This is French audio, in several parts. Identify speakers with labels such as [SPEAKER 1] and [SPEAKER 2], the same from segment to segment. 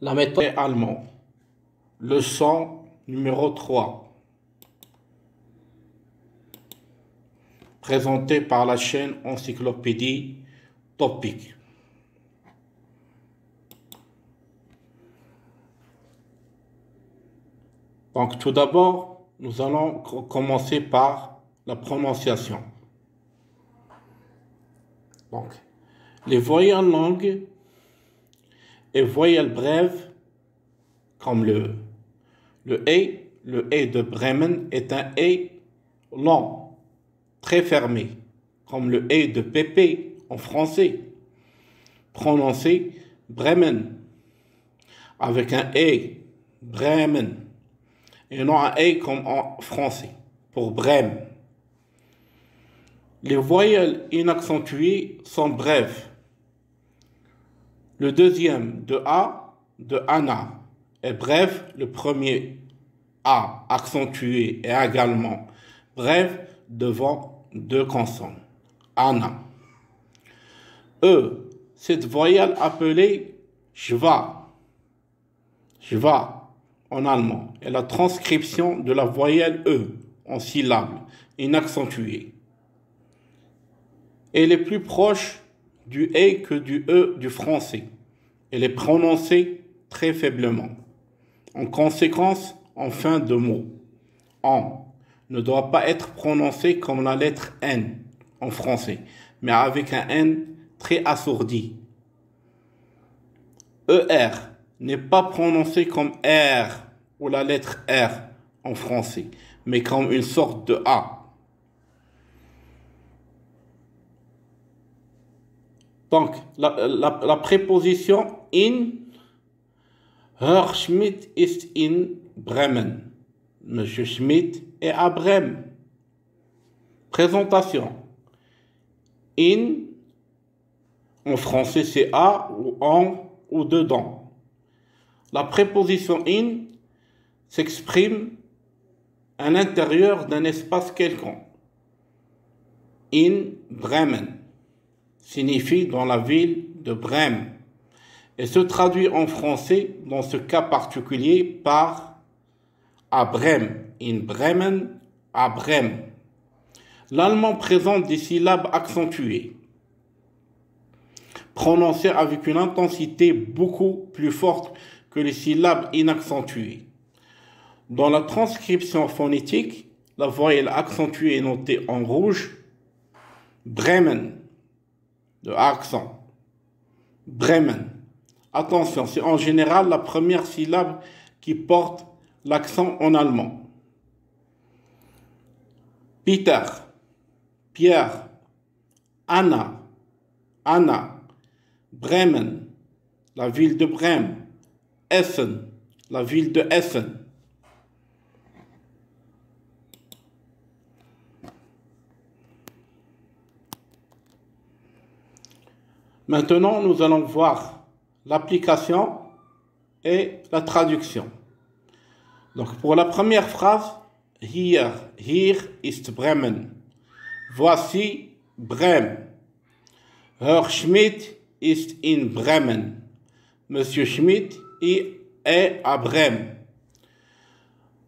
[SPEAKER 1] La méthode est allemande. Leçon numéro 3. Présentée par la chaîne Encyclopédie Topic. Donc tout d'abord, nous allons commencer par la prononciation. Donc, les voyelles longues et voyelles brèves, comme le E de Bremen est un E long, très fermé, comme le E de Pépé en français, prononcé Bremen, avec un E, Bremen, et non un E comme en français, pour Brême. Les voyelles inaccentuées sont brèves. Le deuxième de A, de Anna, est bref. Le premier A accentué est également bref devant deux consonnes. Anna. E, cette voyelle appelée schwa en allemand, est la transcription de la voyelle E en syllabe inaccentuée. Elle est plus proche du E que du E du français. Elle est prononcée très faiblement. En conséquence, en fin de mot, en ne doit pas être prononcé comme la lettre N en français, mais avec un N très assourdi. ER n'est pas prononcé comme R ou la lettre R en français, mais comme une sorte de A. Donc, la préposition in, Herr Schmidt ist in Bremen. Monsieur Schmidt est à Brême. Présentation. In, en français c'est à, ou en, ou dedans. La préposition in s'exprime à l'intérieur d'un espace quelconque. In Bremen signifie dans la ville de Brême et se traduit en français dans ce cas particulier par à Brême, in Bremen, à Brême. L'allemand présente des syllabes accentuées, prononcées avec une intensité beaucoup plus forte que les syllabes inaccentuées. Dans la transcription phonétique, la voyelle accentuée est notée en rouge, Bremen, de accent. Bremen. Attention, c'est en général la première syllabe qui porte l'accent en allemand. Peter, Pierre, Anna, Anna, Bremen, la ville de Brême, Essen, la ville de Essen. Maintenant, nous allons voir l'application et la traduction. Donc, pour la première phrase, hier ist Bremen. Voici Brême. Herr Schmidt ist in Bremen. Monsieur Schmidt est à Brême.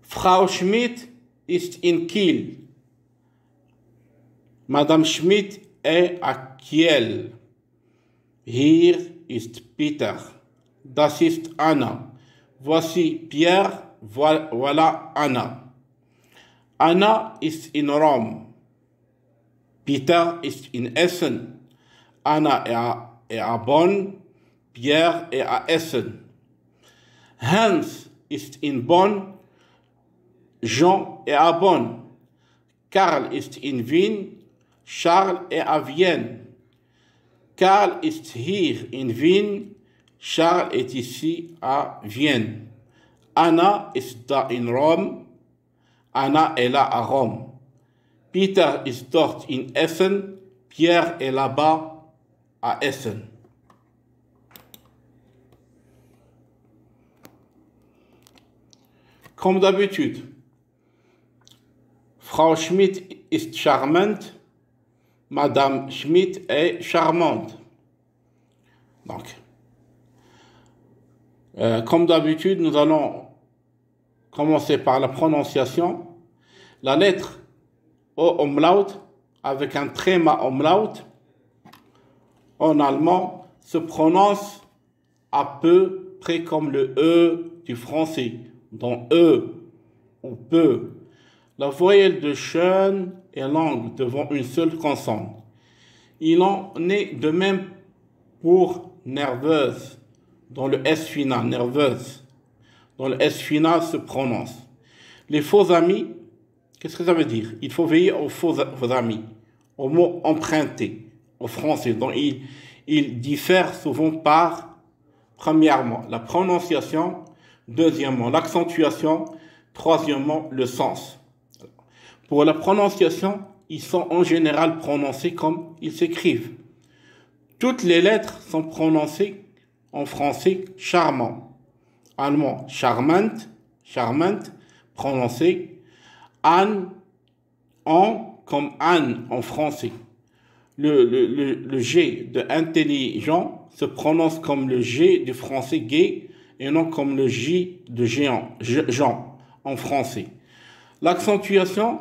[SPEAKER 1] Frau Schmidt ist in Kiel. Madame Schmidt est à Kiel. Hier ist Peter. Das ist Anna. Voici Pierre. Voilà Anna. Anna ist in Rom. Peter ist in Essen. Anna est à Bonn. Pierre est à Essen. Hans ist in Bonn. Jean est à Bonn. Karl ist in Wien. Charles est à Vienne. Karl ist hier in Wien. Charles est ici à Vienne. Anna ist da in Rom. Anna est là à Rome. Peter ist dort in Essen. Pierre est là-bas à Essen. Comme d'habitude, Frau Schmidt ist charmante. Madame Schmidt est charmante. Donc, Comme d'habitude, nous allons commencer par la prononciation. La lettre O umlaut avec un tréma umlaut en allemand se prononce à peu près comme le E du français, dont E ou peu. La voyelle de schön est longue devant une seule consonne. Il en est de même pour nerveuse, dont le S final, nerveuse, dont le S final se prononce. Les faux amis, qu'est-ce que ça veut dire? Il faut veiller aux faux amis, au mot emprunté, au français, dont il diffère souvent par, premièrement, la prononciation, deuxièmement, l'accentuation, troisièmement, le sens. Pour la prononciation, ils sont en général prononcés comme ils s'écrivent. Toutes les lettres sont prononcées en français charmant. Allemand, charmant, charmant, prononcé. Anne, en, comme Anne en français. Le G de intelligent se prononce comme le G du français gay et non comme le J de géant, Jean en français. L'accentuation,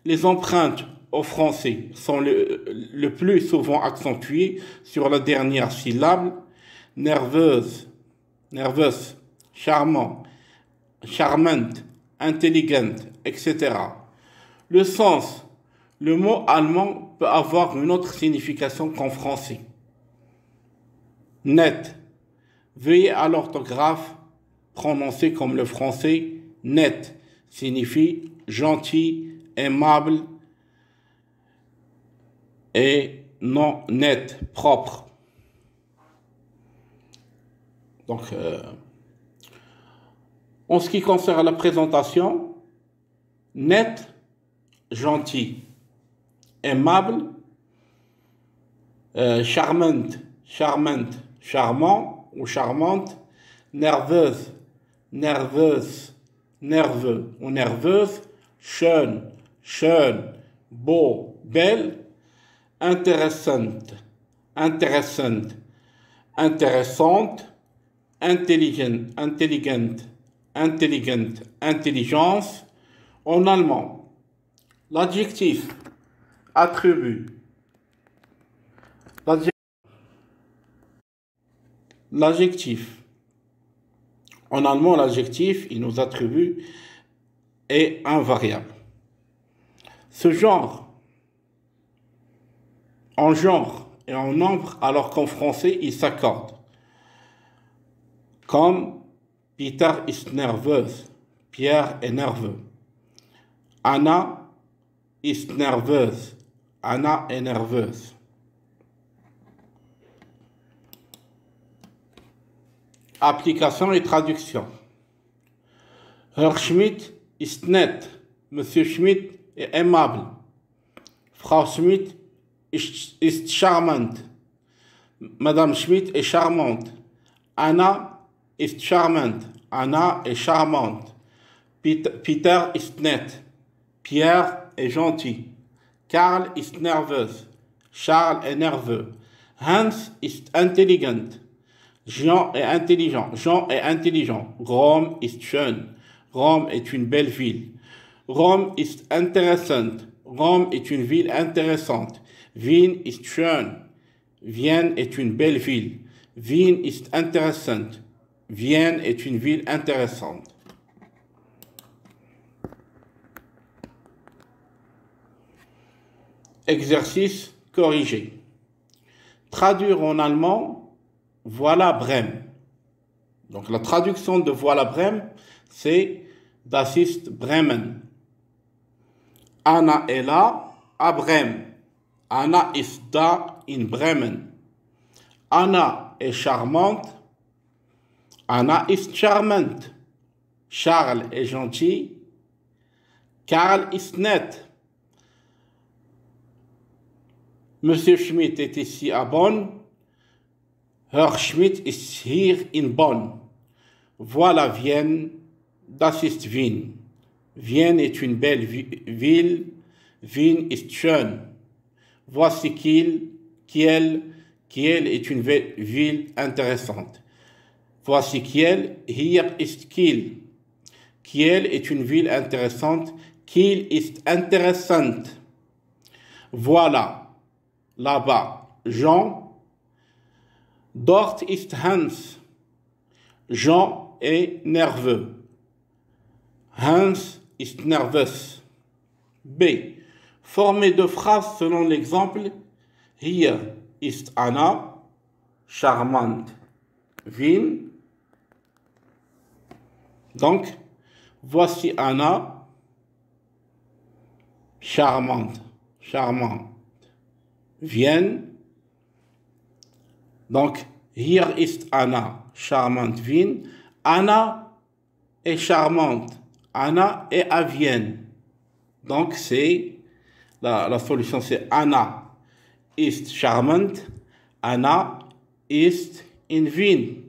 [SPEAKER 1] les empreintes au français sont le plus souvent accentuées sur la dernière syllabe, nerveuse, nerveuse, charmant, charmante, intelligente, etc. Le sens, le mot allemand peut avoir une autre signification qu'en français. Net, veuillez à l'orthographe prononcer comme le français. Net signifie gentil, aimable et non net, propre. Donc, en ce qui concerne la présentation, net, gentil, aimable, charmante, charmante, charmant ou charmante, nerveuse, nerveuse, nerveux ou nerveuse, schön, schön, beau, belle, intéressante, intéressante, intéressante, intelligent, intelligente, intelligente, intelligence. En allemand, l'adjectif, attribut, l'adjectif. En allemand, l'adjectif, il nous attribue, est invariable. Ce genre, en genre et en nombre, alors qu'en français, il s'accorde. Comme Peter ist nervös, Pierre est nerveux. Anna ist nerveuse, Anna est nerveuse. Application et traduction. Herr Schmidt ist nett, Monsieur Schmidt est aimable. Frau Schmidt ist charmante, Madame Schmidt est charmante. Anna ist charmante, Anna est charmante. Peter ist nett, Pierre est gentil. Karl ist nervös, Charles est nerveux. Hans ist intelligent, Jean est intelligent, Jean est intelligent. Rome ist schön, Rome est une belle ville. Rome ist interessant, Rome est une ville intéressante. Wien ist schön, Vienne est une belle ville. Wien ist interessant, Vienne est une ville intéressante. Exercice corrigé. Traduire en allemand, voilà Brême. Donc la traduction de voilà Brême, c'est Das ist Bremen. Anna est là à Brême. Anna ist da in Bremen. Anna est charmante. Anna ist charmant. Charles est gentil. Karl ist nett. Monsieur Schmidt est ici à Bonn. Herr Schmidt ist hier in Bonn. Voilà Vienne. Das ist Wien. Vienne est une belle ville. Wien ist schön. Voici Kiel. Kiel est une ville intéressante. Voici Kiel, hier ist Kiel. Kiel est une ville intéressante. Kiel ist interessant. Voilà, là-bas, Jean. Dort ist Hans. Jean est nerveux. Hans ist nervös. B. Formez deux phrases selon l'exemple. Hier ist Anna, charmante Wien. Donc, voici Anna, charmante Vienne. Donc, hier ist Anna, charmante Wien. Anna est charmante. Anna est à Vienne. Donc, c'est la solution, c'est Anna ist charmant. Anna ist in Wien.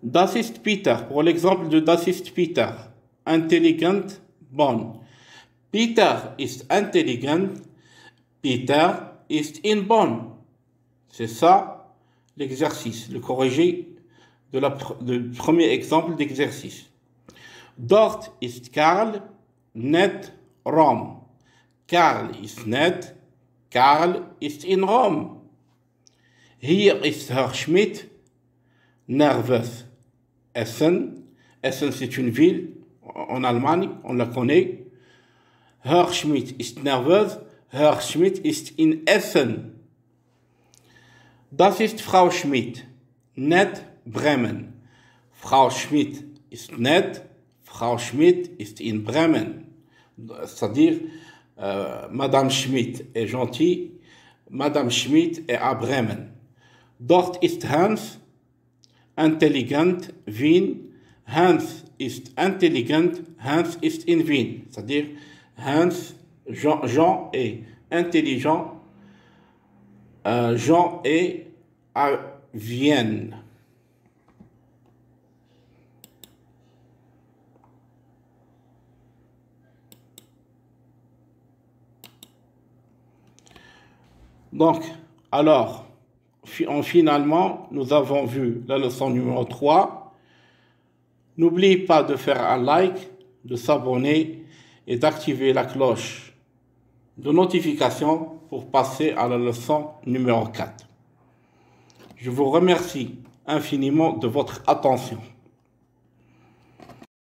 [SPEAKER 1] Das ist Peter. Pour l'exemple de Das ist Peter. Intelligent, Bonn. Peter ist intelligent. Peter ist in Bonn. C'est ça l'exercice, le corrigé du premier exemple d'exercice. Dort ist Karl nett Rom. Karl ist nett. Karl ist in Rom. Hier ist Herr Schmidt nervös. Essen. Essen, c'est une ville en Allemagne, on la connaît. Herr Schmidt ist nervös. Herr Schmidt ist in Essen. Das ist Frau Schmidt. Nett Bremen. Frau Schmidt ist nett. Frau Schmidt ist in Bremen. C'est-à-dire, Madame Schmidt est gentille. Madame Schmidt est à Bremen. Dort ist Hans, intelligent, Wien. Hans ist intelligent, Hans ist in Wien. C'est-à-dire, Jean est intelligent, Jean est à Vienne. Donc, alors, finalement, nous avons vu la leçon numéro 3. N'oubliez pas de faire un like, de s'abonner et d'activer la cloche de notification pour passer à la leçon numéro 4. Je vous remercie infiniment de votre attention.